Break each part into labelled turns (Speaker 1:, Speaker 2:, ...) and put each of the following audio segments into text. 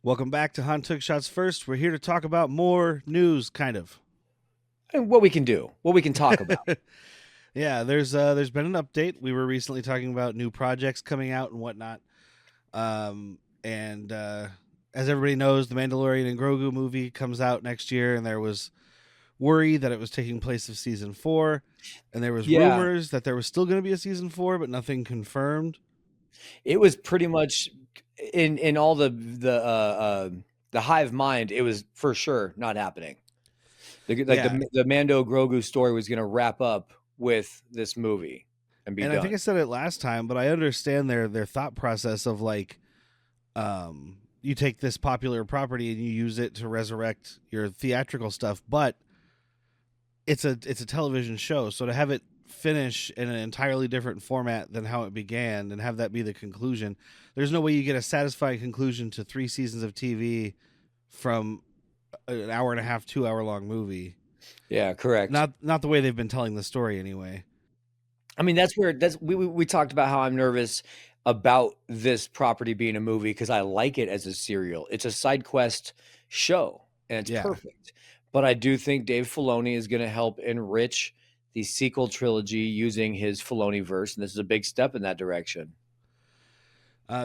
Speaker 1: Welcome back to Han Took Shots First. We're here to talk about more news, kind of.
Speaker 2: And what we can do, what we can talk about.
Speaker 1: Yeah, there's been an update. We were recently talking about new projects coming out and whatnot. And as everybody knows, the Mandalorian and Grogu movie comes out next year, and there was worry that it was taking place of season 4, and there was
Speaker 2: Yeah,
Speaker 1: rumors that there was still going to be a season 4, but nothing confirmed.
Speaker 2: it was pretty much in all the hive mind. It was for sure not happening.
Speaker 1: Yeah,
Speaker 2: The Mando Grogu story was going to wrap up with this movie and be
Speaker 1: and I think I
Speaker 2: done.
Speaker 1: said it last time, but I understand their thought process of like you take this popular property and you use it to resurrect your theatrical stuff, but it's a television show, so to have it finish in an entirely different format than how it began and have that be the conclusion, there's no way you get a satisfying conclusion to 3 seasons of TV from an hour and a half, 2 hour long movie.
Speaker 2: Yeah, correct.
Speaker 1: Not the way they've been telling the story anyway.
Speaker 2: I mean, we talked about how I'm nervous about this property being a movie because I like it as a serial. It's a side quest show and it's
Speaker 1: Yeah.
Speaker 2: perfect. But I do think Dave Filoni is going to help enrich the sequel trilogy using his Filoni verse, and this is a big step in that direction.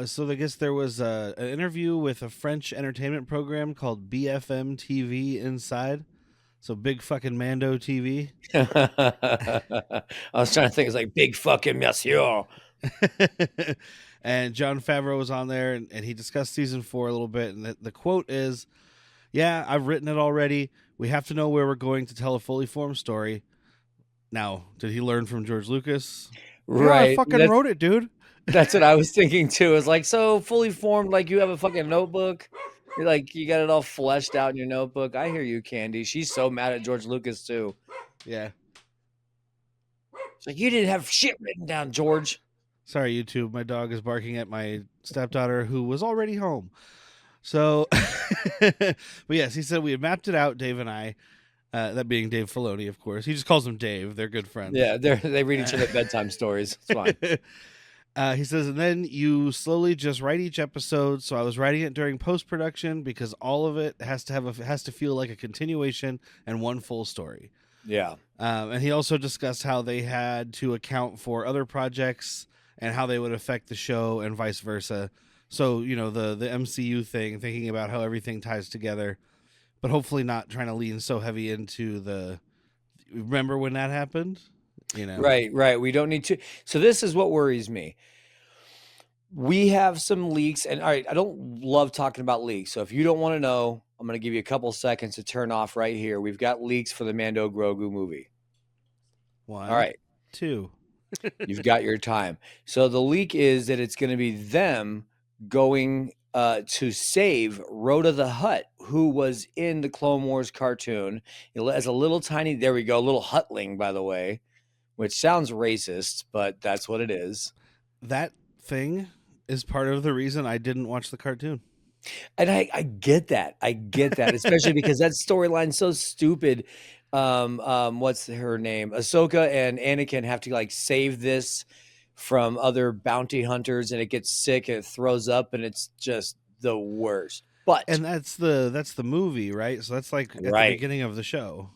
Speaker 1: So I guess there was an interview with a French entertainment program called BFM TV Inside. So big fucking Mando TV.
Speaker 2: I was trying to think, it's like big fucking monsieur.
Speaker 1: And Jon Favreau was on there, and he discussed season 4 a little bit. And the quote is, "Yeah, I've written it already. We have to know where we're going to tell a fully formed story." Now, did he learn from George Lucas? Yeah, I
Speaker 2: Right.
Speaker 1: fucking wrote it, dude.
Speaker 2: That's what I was thinking too. It's like so fully formed, like you have a fucking notebook. You're like you got it all fleshed out in your notebook. I hear you, Candy. She's so mad at George Lucas too.
Speaker 1: Yeah.
Speaker 2: It's like you didn't have shit written down, George.
Speaker 1: Sorry, YouTube. My dog is barking at my stepdaughter, who was already home. So, but yes, he said we had mapped it out, Dave and I. That being Dave Filoni, of course. He just calls him Dave. They're good friends.
Speaker 2: Yeah, they read each other bedtime stories. It's fine.
Speaker 1: He says, and then you slowly just write each episode. So I was writing it during post production because all of it has to feel like a continuation and one full story.
Speaker 2: Yeah.
Speaker 1: And he also discussed how they had to account for other projects and how they would affect the show and vice versa. So the MCU thing, thinking about how everything ties together, but hopefully not trying to lean so heavy into the. Remember when that happened?
Speaker 2: Right. We don't need to. So this is what worries me. We have some leaks, and all right, I don't love talking about leaks. So if you don't want to know, I'm going to give you a couple seconds to turn off right here. We've got leaks for the Mando Grogu movie. All
Speaker 1: One,
Speaker 2: right,
Speaker 1: two.
Speaker 2: you've got your time. So the leak is that it's going to be them going to save Rhoda the Hutt, who was in the Clone Wars cartoon as a little tiny. There we go, little Huttling, by the way, which sounds racist, but that's what it is.
Speaker 1: That thing is part of the reason I didn't watch the cartoon.
Speaker 2: And I get that. I get that, especially because that storyline's so stupid. What's her name? Ahsoka and Anakin have to like save this from other bounty hunters, and it gets sick and it throws up, and it's just the worst. But
Speaker 1: And that's the movie, right? So that's like at the
Speaker 2: right,
Speaker 1: beginning of the show.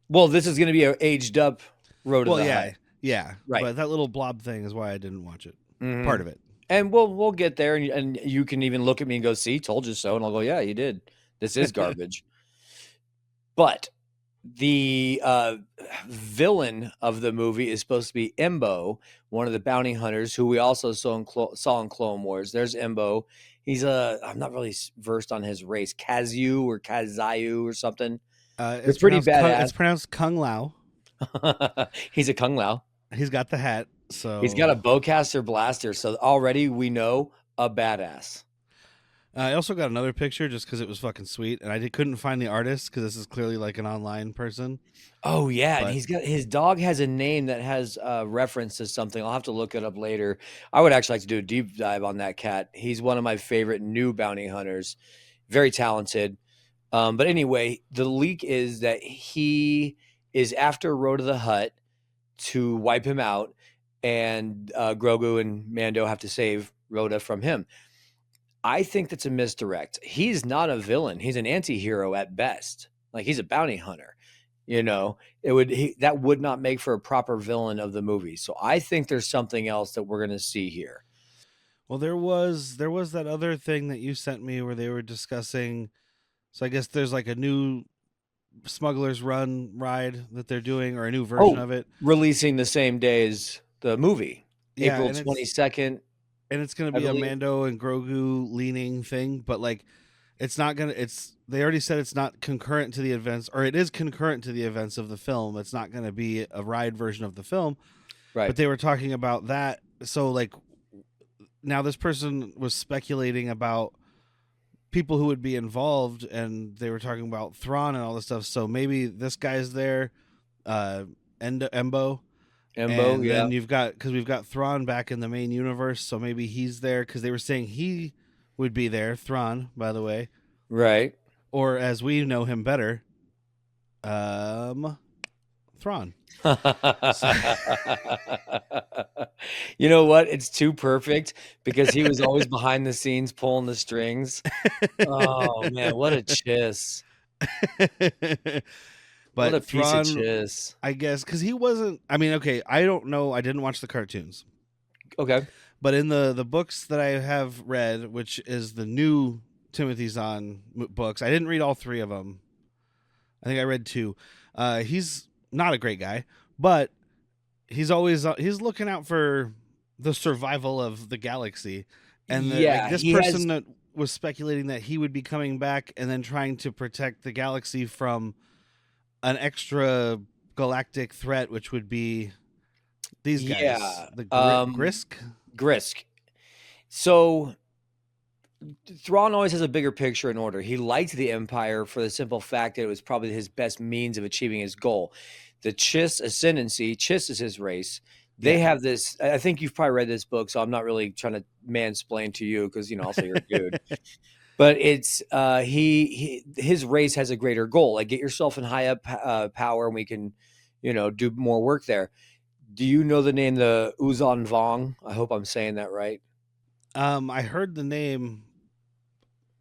Speaker 2: well, this is going to be a aged up Road to
Speaker 1: Well,
Speaker 2: the Hut,
Speaker 1: yeah.
Speaker 2: right?
Speaker 1: But that little blob thing is why I didn't watch it.
Speaker 2: Hmm.
Speaker 1: Part of it.
Speaker 2: And we'll get there, and you can even look at me and go, "See, told you so," and I'll go, "Yeah, you did. This is garbage." But the villain of the movie is supposed to be Embo, one of the bounty hunters who we also saw in Clone Wars. There's Embo. He's I'm not really versed on his race, Kazu or Kazayu or something.
Speaker 1: It's
Speaker 2: It's pretty
Speaker 1: pronounced
Speaker 2: badass.
Speaker 1: it's pronounced Kung Lao.
Speaker 2: He's a Kung Lao.
Speaker 1: He's got the hat,
Speaker 2: He's got
Speaker 1: so
Speaker 2: a bowcaster blaster, so already we know a badass.
Speaker 1: I also got another picture just because it was fucking sweet, and couldn't find the artist because this is clearly like an online person.
Speaker 2: Oh yeah, and
Speaker 1: But
Speaker 2: he's got his dog has a name that has reference to something. I'll have to look it up later. I would actually like to do a deep dive on that cat. He's one of my favorite new bounty hunters. Very talented. But anyway, the leak is that he is after Rhoda the Hutt to wipe him out, and Grogu and Mando have to save Rhoda from him. I think that's a misdirect. He's not a villain. He's an anti-hero at best. Like, he's a bounty hunter. That would not make for a proper villain of the movie. So I think there's something else that we're going to see here.
Speaker 1: Well, there was that other thing that you sent me where they were discussing. So I guess there's like a new Smuggler's Run ride that they're doing, or a new version of it,
Speaker 2: releasing the same day as the movie,
Speaker 1: yeah,
Speaker 2: April
Speaker 1: and
Speaker 2: 22nd.
Speaker 1: it's going to
Speaker 2: I
Speaker 1: be a
Speaker 2: believe.
Speaker 1: Mando and Grogu leaning thing, but like it's not going to it's they already said it's not concurrent to the events, or it is concurrent to the events of the film. It's not going to be a ride version of the film.
Speaker 2: Right.
Speaker 1: But they were talking about that. So like now this person was speculating about people who would be involved, and they were talking about Thrawn and all this stuff. So maybe this guy's there, Embo, and
Speaker 2: yeah.
Speaker 1: then we've got Thrawn back in the main universe, so maybe he's there because they were saying he would be there. Thrawn, by the way,
Speaker 2: Right.
Speaker 1: or as we know him better, Thrawn.
Speaker 2: You know what? It's too perfect because he was always behind the scenes pulling the strings. Oh man, what a chiss! What a
Speaker 1: But
Speaker 2: piece of
Speaker 1: Thrawn,
Speaker 2: chiss.
Speaker 1: I guess, because he wasn't. I mean, okay, I don't know. I didn't watch the cartoons.
Speaker 2: Okay.
Speaker 1: But in the books that I have read, which is the new Timothy Zahn books, I didn't read all three of them. I think I read two. He's not a great guy, but he's always he's looking out for the survival of the galaxy. And
Speaker 2: Yeah,
Speaker 1: this
Speaker 2: he
Speaker 1: person
Speaker 2: has.
Speaker 1: that was speculating that he would be coming back and then trying to protect the galaxy from an extra galactic threat, which would be these guys,
Speaker 2: Yeah.
Speaker 1: the Grisk.
Speaker 2: Grisk. So Thrawn always has a bigger picture in order. He liked the Empire for the simple fact that it was probably his best means of achieving his goal. The Chiss ascendancy, Chiss is his race. They have this. I think you've probably read this book, so I'm not really trying to mansplain to you because also you're a dude. But it's his race has a greater goal. Like, get yourself in high up power, and we can, do more work there. Do you know the name the Uzon Vong? I hope I'm saying that right.
Speaker 1: I heard the name.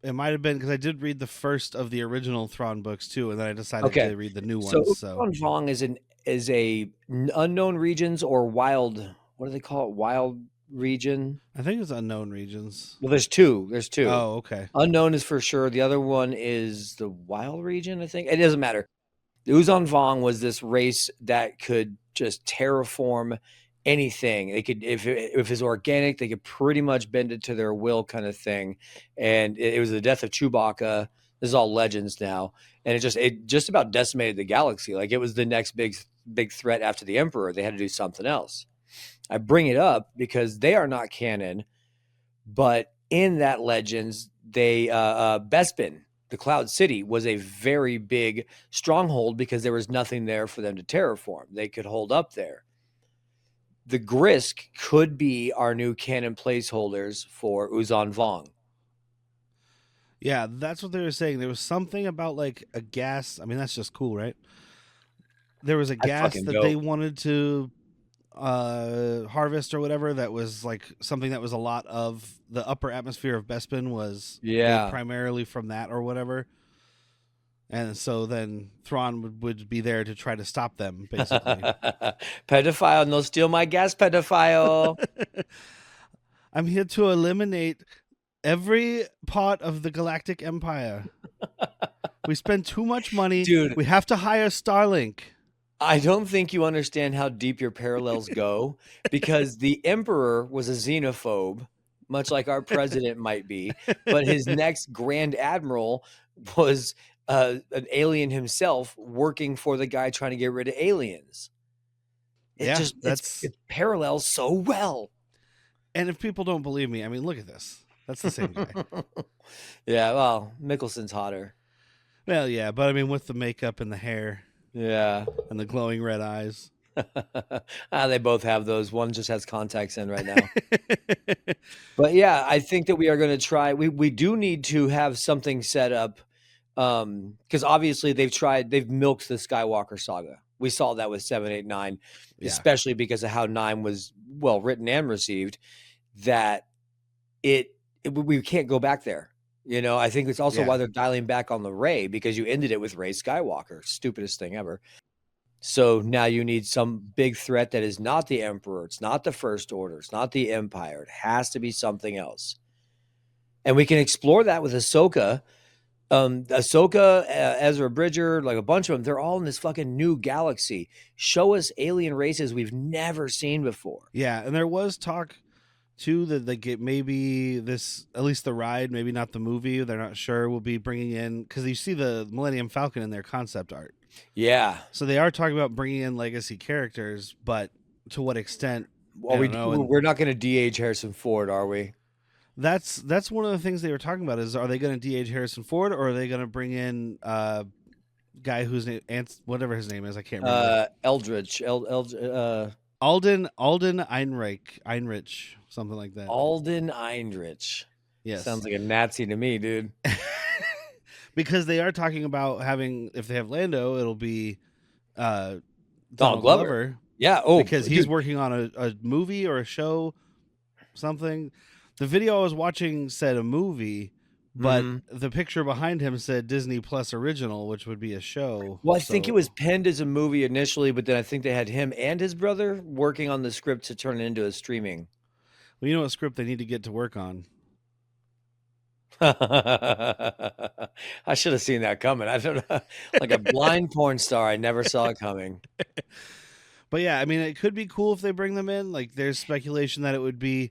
Speaker 1: It might have been because I did read the first of the original Thrawn books too, and then I decided to read the new
Speaker 2: So
Speaker 1: ones. So
Speaker 2: Uzon Vong is a unknown regions or wild. What do they call it? Wild region.
Speaker 1: I think it's unknown regions.
Speaker 2: Well, there's two. There's two.
Speaker 1: Oh, okay.
Speaker 2: Unknown is for sure. The other one is the wild region. I think it doesn't matter. The Uzon Vong was this race that could just terraform anything. They could, if it's organic, they could pretty much bend it to their will, kind of thing. And it was the death of Chewbacca. This is all legends now, and it just about decimated the galaxy. Like, it was the next big threat after the Emperor. They had to do something else. I bring it up because they are not canon, but in that legends, Bespin, the Cloud City, was a very big stronghold because there was nothing there for them to terraform. They could hold up there. The Grisk could be our new canon placeholders for Uzon Vong.
Speaker 1: Yeah, that's what they were saying. There was something about like a gas. I mean, that's just cool, right? There was a gas that they wanted to harvest or whatever that was like something that was a lot of the upper atmosphere of Bespin was made primarily from that or whatever. And so then Thrawn would be there to try to stop them, basically.
Speaker 2: Pedophile, no steal my gas, pedophile.
Speaker 1: I'm here to eliminate every part of the Galactic Empire. We spend too much money.
Speaker 2: Dude,
Speaker 1: we have to hire Starlink.
Speaker 2: I don't think you understand how deep your parallels go, because the Emperor was a xenophobe, much like our president might be, but his next Grand Admiral was an alien himself working for the guy trying to get rid of aliens. It parallels so well.
Speaker 1: And if people don't believe me, I mean, look at this. That's the same guy.
Speaker 2: Yeah, well, Mikkelsen's hotter.
Speaker 1: Well, yeah, but I mean, with the makeup and the hair.
Speaker 2: Yeah.
Speaker 1: And the glowing red eyes.
Speaker 2: They both have those. One just has contacts in right now. But yeah, I think that we are going to try. We do need to have something set up, because obviously they've milked the Skywalker saga. We saw that with 7, 8, 9, especially because of how 9 was well written and received, that it we can't go back there. You know, I think it's also
Speaker 1: Yeah.
Speaker 2: why they're dialing back on the Rey, because you ended it with Rey Skywalker, stupidest thing ever. So now you need some big threat that is not the Emperor, it's not the First Order, it's not the Empire. It has to be something else. And we can explore that with Ahsoka. Ahsoka, Ezra Bridger, like a bunch of them, they're all in this fucking new galaxy. Show us alien races we've never seen before.
Speaker 1: Yeah, and there was talk too that they get maybe this, at least the ride, maybe not the movie. They're not sure. Will be bringing in, because you see the Millennium Falcon in their concept art.
Speaker 2: Yeah.
Speaker 1: So they are talking about bringing in legacy characters, but to what extent?
Speaker 2: Well,
Speaker 1: I don't know. And
Speaker 2: we're not going to de-age Harrison Ford, are we?
Speaker 1: that's one of the things they were talking about is, are they going to de-age Harrison Ford, or are they going to bring in guy whose name, whatever his name is, I can't remember.
Speaker 2: Eldridge,
Speaker 1: Alden Einrich, something like that.
Speaker 2: Alden Einrich.
Speaker 1: Yes.
Speaker 2: Sounds like a Nazi to me, dude.
Speaker 1: Because they are talking about having, if they have Lando, it'll be Donald
Speaker 2: Glover. Yeah. Oh,
Speaker 1: because he's working on a movie or a show, something. The video I was watching said a movie, but the picture behind him said Disney Plus original, which would be a show.
Speaker 2: Well, I think it was penned as a movie initially, but then I think they had him and his brother working on the script to turn it into a streaming.
Speaker 1: Well, you know what script they need to get to work on?
Speaker 2: I should have seen that coming. I don't know. Like a blind porn star, I never saw it coming.
Speaker 1: But yeah, I mean, it could be cool if they bring them in. Like, there's speculation that it would be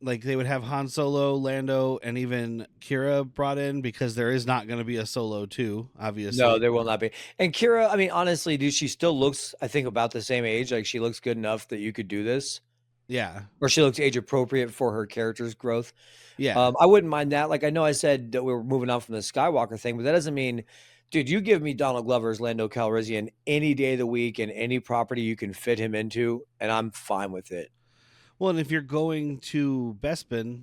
Speaker 1: like they would have Han Solo, Lando, and even Kira brought in, because there is not going to be a Solo 2, obviously.
Speaker 2: No, there will not be. And Kira, I mean, honestly, dude, she still looks, I think, about the same age. Like, she looks good enough that you could do this.
Speaker 1: Yeah.
Speaker 2: Or she looks age appropriate for her character's growth.
Speaker 1: Yeah.
Speaker 2: I wouldn't mind that. Like, I know I said that we were moving on from the Skywalker thing, but that doesn't mean, dude, you give me Donald Glover's Lando Calrissian any day of the week and any property you can fit him into, and I'm fine with it.
Speaker 1: Well, and if you're going to Bespin,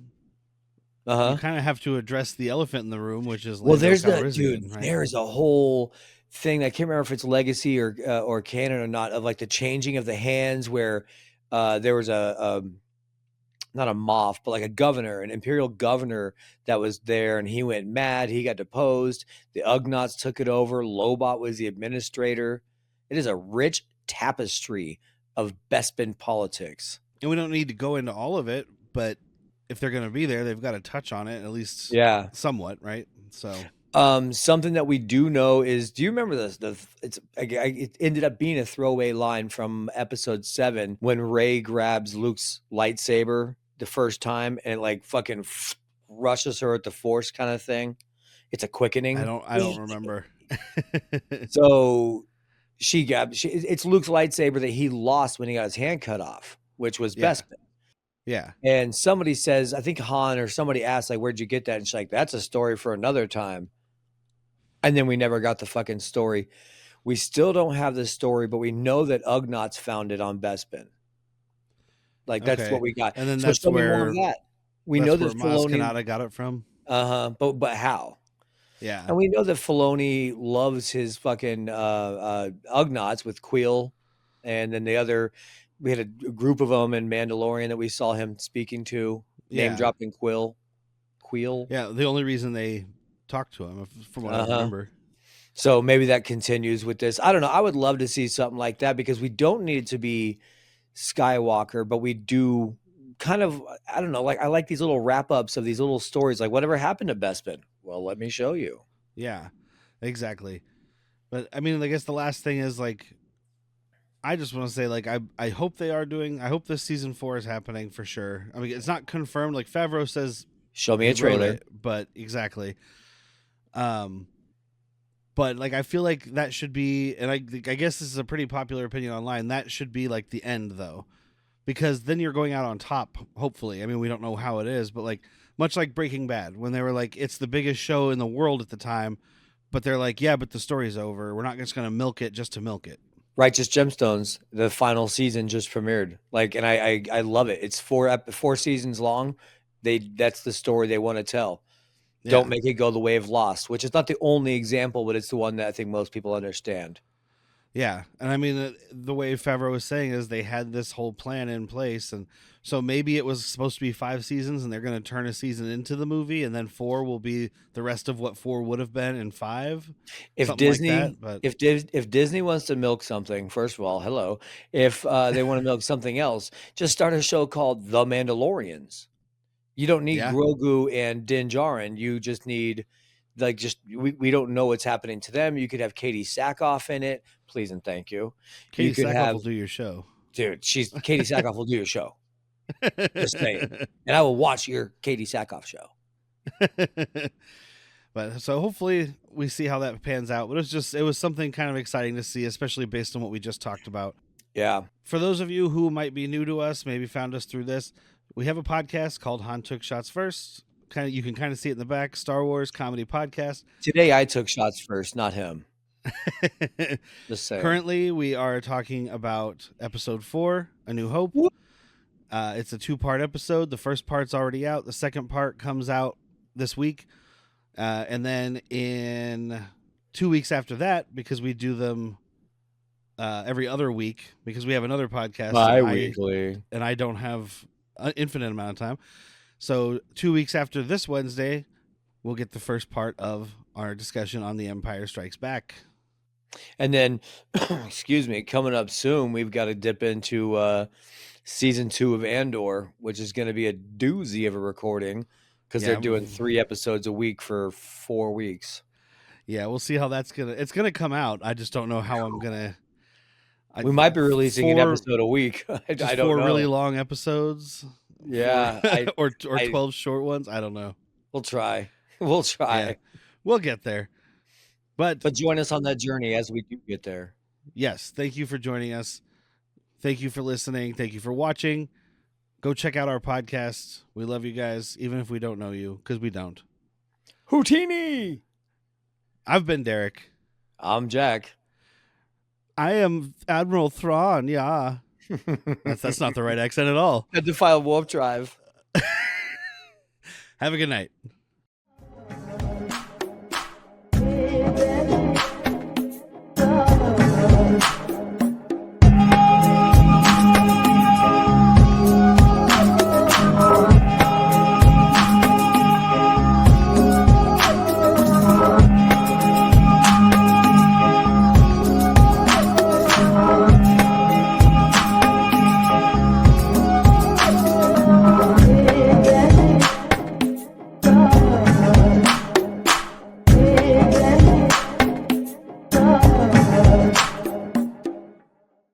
Speaker 1: you kind of have to address the elephant in the room, which is Lando Calrissian, right?
Speaker 2: There's a whole thing. I can't remember if it's legacy or canon or not, of like the changing of the hands, where there was not a Moff, but like a governor, an imperial governor that was there, and he went mad. He got deposed. The Ugnaughts took it over. Lobot was the administrator. It is a rich tapestry of Bespin politics.
Speaker 1: And we don't need to go into all of it, but if they're going to be there, they've got to touch on it at least, somewhat, right? So,
Speaker 2: something that we do know is, do you remember this? It ended up being a throwaway line from Episode 7 when Rey grabs Luke's lightsaber the first time and like fucking rushes her at the Force kind of thing. It's a quickening.
Speaker 1: I don't remember.
Speaker 2: So it's Luke's lightsaber that he lost when he got his hand cut off, which was Bespin.
Speaker 1: Yeah.
Speaker 2: And somebody says, I think Han or somebody asked, like, where'd you get that? And she's like, that's a story for another time. And then we never got the fucking story. We still don't have the story, but we know that Ugnaughts found it on Bespin. Like, that's what we got.
Speaker 1: And then that's where
Speaker 2: we know that
Speaker 1: Maz Kanata got it from.
Speaker 2: But how?
Speaker 1: Yeah.
Speaker 2: And we know that Filoni loves his fucking Ugnaughts with Queel, and then we had a group of them in Mandalorian that we saw him speaking to, name dropping Queel.
Speaker 1: Yeah, the only reason they talked to him, from what I remember.
Speaker 2: So maybe that continues with this. I don't know. I would love to see something like that, because we don't need it to be Skywalker, but we do kind of, I don't know, like, I like these little wrap-ups of these little stories, like, whatever happened to Bespin? Well, let me show you.
Speaker 1: Yeah, exactly. But I mean, I guess the last thing is, like, I just want to say, like, I hope they are doing, I hope this season 4 is happening for sure. I mean, it's not confirmed. Like, Favreau says,
Speaker 2: show me a trailer.
Speaker 1: But exactly. But like, I feel like that should be, and I guess this is a pretty popular opinion online, that should be like the end, though, because then you're going out on top, hopefully. I mean, we don't know how it is, but like, much like Breaking Bad, when they were like, it's the biggest show in the world at the time, but they're like, yeah, but the story's over. We're not just going to milk it just to milk it.
Speaker 2: Righteous Gemstones, the final season just premiered. Like, and I love it. It's 4 seasons long. That's the story they want to tell. Yeah. Don't make it go the way of Lost, which is not the only example, but it's the one that I think most people understand.
Speaker 1: Yeah, and I mean the way Favreau was saying is they had this whole plan in place, and so maybe it was supposed to be 5 seasons, and they're going to turn a season into the movie, and then 4 will be the rest of what 4 would have been in 5,
Speaker 2: If
Speaker 1: something like
Speaker 2: Disney,
Speaker 1: that. But
Speaker 2: if Disney wants to milk something, first of all, hello. If they want to milk something else, just start a show called The Mandalorians. You don't need
Speaker 1: yeah,
Speaker 2: Grogu and Din Djarin. You just need we don't know what's happening to them. You could have Katie Sackhoff in it, please and thank you. You
Speaker 1: Katie
Speaker 2: could
Speaker 1: Sackhoff
Speaker 2: have
Speaker 1: will do your show.
Speaker 2: dude. Katie Sackhoff will do your show. Just saying, and I will watch your Katie Sackhoff show.
Speaker 1: But so hopefully we see how that pans out. But it was something kind of exciting to see, especially based on what we just talked about.
Speaker 2: Yeah.
Speaker 1: For those of you who might be new to us, maybe found us through this, we have a podcast called Han Took Shots First. You can kind of see it in the back. Star Wars comedy podcast.
Speaker 2: Today I took shots first, not him. Just saying.
Speaker 1: Currently, we are talking about episode 4, A New Hope. It's a 2-part episode. The first part's already out. The second part comes out this week. And then in 2 weeks after that, because we do them every other week, because we have another podcast.
Speaker 2: Bi-weekly.
Speaker 1: And I don't have an infinite amount of time. So 2 weeks after this Wednesday, we'll get the first part of our discussion on The Empire Strikes Back.
Speaker 2: And then, excuse me, coming up soon, we've got to dip into season 2 of Andor, which is going to be a doozy of a recording because they're doing 3 episodes a week for 4 weeks.
Speaker 1: Yeah, we'll see how it's gonna come out. I just don't know how I'm gonna.
Speaker 2: We might be releasing an episode a week. I don't know.
Speaker 1: 4 really long episodes.
Speaker 2: Yeah,
Speaker 1: or 12 short ones. I don't know.
Speaker 2: We'll try. We'll try.
Speaker 1: Yeah, we'll get there. But
Speaker 2: join us on that journey as we do get there.
Speaker 1: Yes, thank you for joining us. Thank you for listening. Thank you for watching. Go check out our podcast. We love you guys, even if we don't know you, because we don't.
Speaker 2: Houdini!
Speaker 1: I've been Derek.
Speaker 2: I'm Jack.
Speaker 1: I am Admiral Thrawn, yeah. That's not the right accent at all.
Speaker 2: Had to file warp drive.
Speaker 1: Have a good night.